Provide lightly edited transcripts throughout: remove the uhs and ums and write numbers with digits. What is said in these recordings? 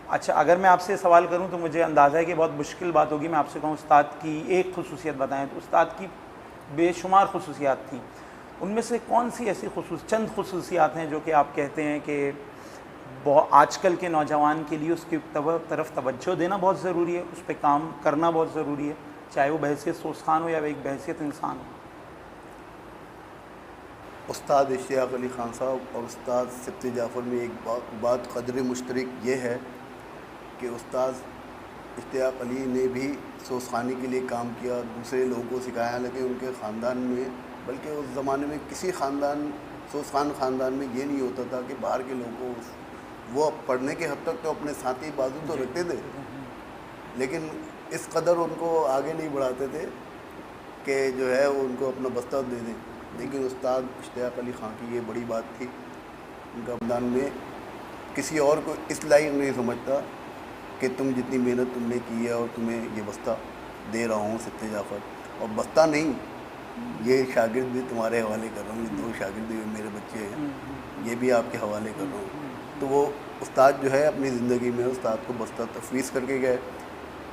अच्छा, अगर मैं आपसे सवाल करूं तो मुझे अंदाज़ा है कि बहुत मुश्किल बात होगी। मैं आपसे कहूं उस्ताद की एक खुसूसियत बताएं, तो उस्ताद की बेशुमार खुसूसियात थी, उनमें से कौन सी ऐसी चंद खुसूसियात हैं जो कि आप कहते हैं कि बहुत आजकल के नौजवान के लिए उसकी तरफ तवज्जो देना बहुत ज़रूरी है, उस पर काम करना बहुत ज़रूरी है, चाहे वो बहैसियत सोस्खान हो या एक बहैसियत इंसान हो? उस्ताद इश्तियाक अली ख़ान साहब और उस्ताद सिब्ती जाफ़र में एक बात क़द्र मुश्तरक ये है कि उस्ताद इश्तियाक अली ने भी सोसखानी के लिए काम किया, दूसरे लोगों को सिखाया। हालांकि उनके ख़ानदान में, बल्कि उस ज़माने में किसी ख़ानदान, सोसखान ख़ानदान में ये नहीं होता था कि बाहर के लोगों को, वो पढ़ने के हद तक तो अपने साथी बाजू तो रखते थे, लेकिन इस कदर उनको आगे नहीं बढ़ाते थे कि जो है उनको अपना बस्ता दे दें। लेकिन उस्ताद इश्तियाक अली ख़ान की ये बड़ी बात थी, उनका ख़ानदान में किसी और को इस लायक नहीं समझता कि तुम जितनी मेहनत तुमने की है और तुम्हें ये बस्ता दे रहा हूँ सिब्ते जाफ़र, और बस्ता नहीं, ये शागिर्द भी तुम्हारे हवाले कर रहा हूँ, ये 2 शागिर्द मेरे बच्चे हैं, ये भी आपके हवाले कर रहा हूँ। तो वो उस्ताद जो है अपनी ज़िंदगी में उस्ताद को बस्ता तफवीज़ करके गए,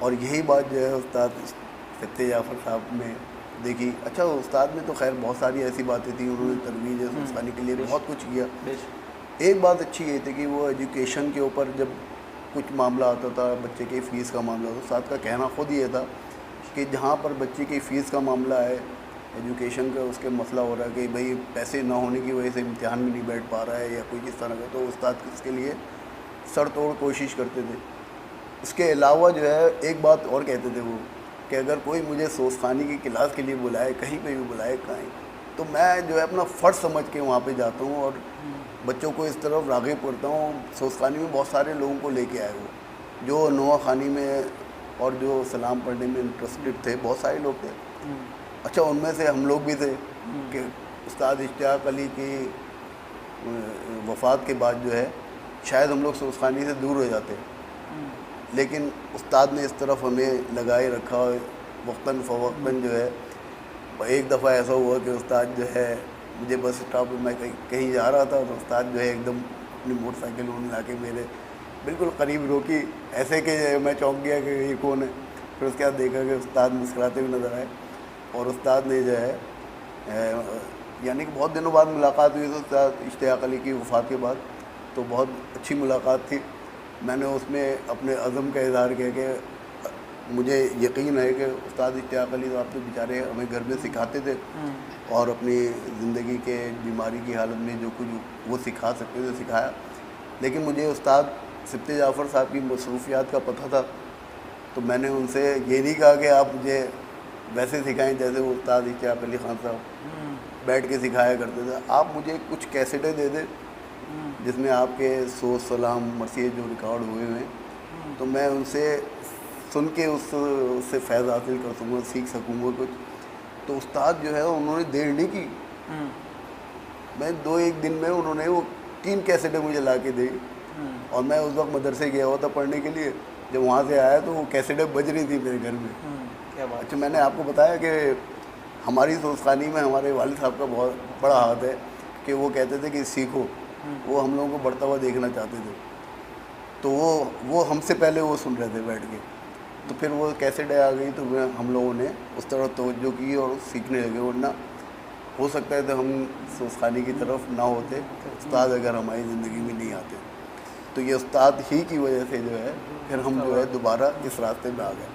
और यही बात जो है उस्ताद सिब्ते जाफ़र साहब में देखी। अच्छा, उस्ताद ने तो खैर बहुत सारी ऐसी बातें थी, उन्होंने तरवीज सोसखानी के लिए बहुत कुछ किया। एक बात अच्छी ये थी कि वो एजुकेशन के ऊपर जब कुछ मामला आता था, बच्चे की फ़ीस का मामला, तो उस्ताद का कहना खुद ये था कि जहाँ पर बच्चे की फ़ीस का मामला है, एजुकेशन का उसके मसला हो रहा है कि भाई पैसे ना होने की वजह से इम्तिहान में नहीं बैठ पा रहा है या कोई इस तरह का, तो उस्ताद इसके लिए सर तोड़ कोशिश करते थे। इसके अलावा जो है एक बात और कहते थे वो, कि अगर कोई मुझे सोसखानी की क्लास के लिए बुलाए, कहीं पे भी बुलाए, कहीं, तो मैं जो है अपना फ़र्ज़ समझ के वहाँ पे जाता हूँ और बच्चों को इस तरफ राग़िब करता हूँ। सोसखानी में बहुत सारे लोगों को लेके आए वो, जो नोआ खानी में और जो सलाम पढ़ने में इंटरेस्टेड थे, बहुत सारे लोग थे। अच्छा, उनमें से हम लोग भी थे कि उस्ताद इश्तियाक अली की वफ़ात के बाद जो है शायद हम लोग सोसखानी से दूर हो जाते, लेकिन उस्ताद ने इस तरफ हमें लगाए रखा। वक्तन फ़वक्तन जो है, एक दफ़ा ऐसा हुआ कि उस्ताद जो है, मुझे बस स्टॉप पर मैं कहीं जा रहा था, तो उस्ताद जो है एकदम अपनी मोटरसाइकिल उन्होंने ला के मेरे बिल्कुल करीब रोकी, ऐसे कि मैं चौंक गया कि ये कौन है। फिर उसके बाद देखा कि उस्ताद मुस्कुराते हुए नज़र आए, और उस्ताद ने जो है यानी कि बहुत दिनों बाद मुलाकात हुई थी उस्ताद इश्तियाक अली की वफ़ात के बाद, तो बहुत अच्छी मुलाकात थी। मैंने उसमें अपने अज़म का इज़हार किया कि मुझे यकीन है कि उस्ताद इश्तियाक अली तो आप तो बेचारे हमें घर में सिखाते थे, और अपनी ज़िंदगी के बीमारी की हालत में जो कुछ वो सिखा सकते थे सिखाया, लेकिन मुझे उस्ताद सिब्ते जाफ़र साहब की मसरूफ़ियात का पता था, तो मैंने उनसे ये नहीं कहा कि आप मुझे वैसे सिखाएं जैसे वो उस्ताद इश्तियाक अली ख़ान साहब बैठ के सिखाया करते थे। आप मुझे कुछ कैसेटें दे दें जिसमें आपके सोच सलाम मसीह जो रिकॉर्ड हुए हैं, तो मैं उनसे सुन के उससे फ़ैज़ हासिल कर सकूँगा, सीख सकूँगा कुछ। तो उस्ताद जो है उन्होंने देर नहीं की, मैं 2-1 दिन में उन्होंने वो 3 कैसेटें मुझे ला के दी, और मैं उस वक्त मदरसे गया हुआ था पढ़ने के लिए। जब वहाँ से आया तो वो कैसेटें बज रही थी मेरे घर में। क्या बात। अच्छा, मैंने आपको बताया कि हमारी सोसखानी में हमारे वालिद साहब का बहुत बड़ा हाथ है कि वो कहते थे कि सीखो, वो हम लोगों को बढ़ता हुआ देखना चाहते थे, तो वो हमसे पहले वो सुन रहे थे बैठ के, तो फिर वो कैसेट आ गई तो हम लोगों ने उस तरफ तवज्जो की और सीखने लगे। वरना हो सकता है तो हम सोसखानी की तरफ ना होते, उस्ताद अगर हमारी ज़िंदगी में नहीं आते, तो ये उस्ताद ही की वजह से जो है फिर हम जो है दोबारा इस रास्ते में आ गए।